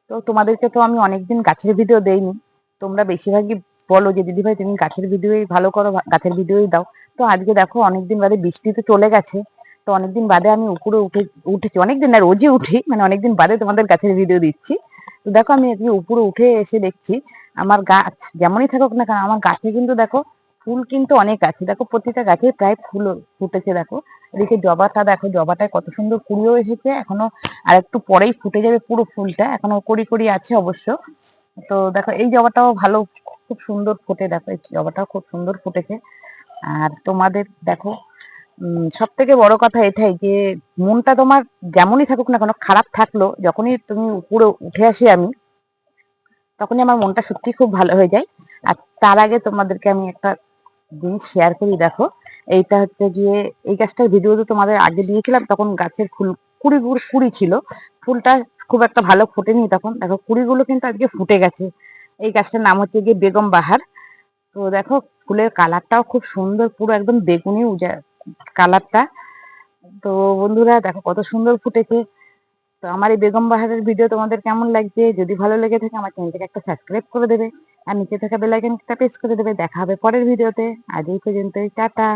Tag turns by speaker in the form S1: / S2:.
S1: তো তোমাদেরকে তো আমি অনেকদিন গাছের ভিডিও দেইনি। তোমরা বেশিরভাগই বলো যে দিদিভাই তুমি গাছের ভিডিওই ভালো করো, গাছের ভিডিওই দাও। তো আজকে দেখো অনেকদিন বাদে, বৃষ্টি তো চলে গেছে, তো অনেকদিন বাদে আমি উপরে উঠেছি, অনেকদিন না, রোজই উঠি, মানে অনেকদিন বাদে তোমাদের গাছের ভিডিও দিচ্ছি। তো দেখো আমি আজকে উপরে উঠে এসে দেখছি আমার গাছ যেমনই থাকুক না কেন, আমার গাছে কিন্তু দেখো ফুল কিন্তু অনেক আছে। দেখো প্রতিটা গাছে প্রায় ফুল ফুটেছে। দেখো এদিকে জবাটা, দেখো জবাটায় কত সুন্দর কুড়িও এসেছে, এখনো আর একটু পরেই ফুটে যাবে পুরো ফুলটা, এখনো কড়ি কড়ি আছে অবশ্য। তো দেখো এই জবাটাও ভালো, খুব সুন্দর ফোটে, দেখো এই জবাটাও খুব সুন্দর ফুটেছে। আর তোমাদের দেখো সব থেকে বড় কথা এটাই যে মনটা তোমার যেমনই থাকুক না কেন, খারাপ থাকলো যখনই তুমি উপরে উঠে আসি আমি, তখনই আমার মনটা সত্যি খুব ভালো হয়ে যায়। আর তার আগে তোমাদেরকে আমি একটা জিনিস শেয়ার করি। দেখো এইটা হচ্ছে গিয়ে, এই গাছটার ভিডিও তো তোমাদের আগে দিয়েছিলাম, তখন গাছের ফুল কুড়ি ছিল, ফুলটা খুব একটা ভালো ফোটেনি তখন। দেখো কুড়িগুলো কিন্তু আজকে ফুটে গেছে। এই গাছটার নাম হচ্ছে গিয়ে বেগম বাহার। তো দেখো ফুলের কালারটাও খুব সুন্দর, পুরো একদম বেগুনি কালারটা। তো বন্ধুরা দেখো কত সুন্দর ফুটেছে। তো আমার এই বেগম বাহারের ভিডিও তোমাদের কেমন লাগছে? যদি ভালো লেগে থাকে আমার চ্যানেলটাকে একটা সাবস্ক্রাইব করে দেবে, আর নিচে থাকা বেল আইকনটা প্রেস করে দেবে। দেখা হবে পরের ভিডিওতে। আজ এই পর্যন্তই, টাটা।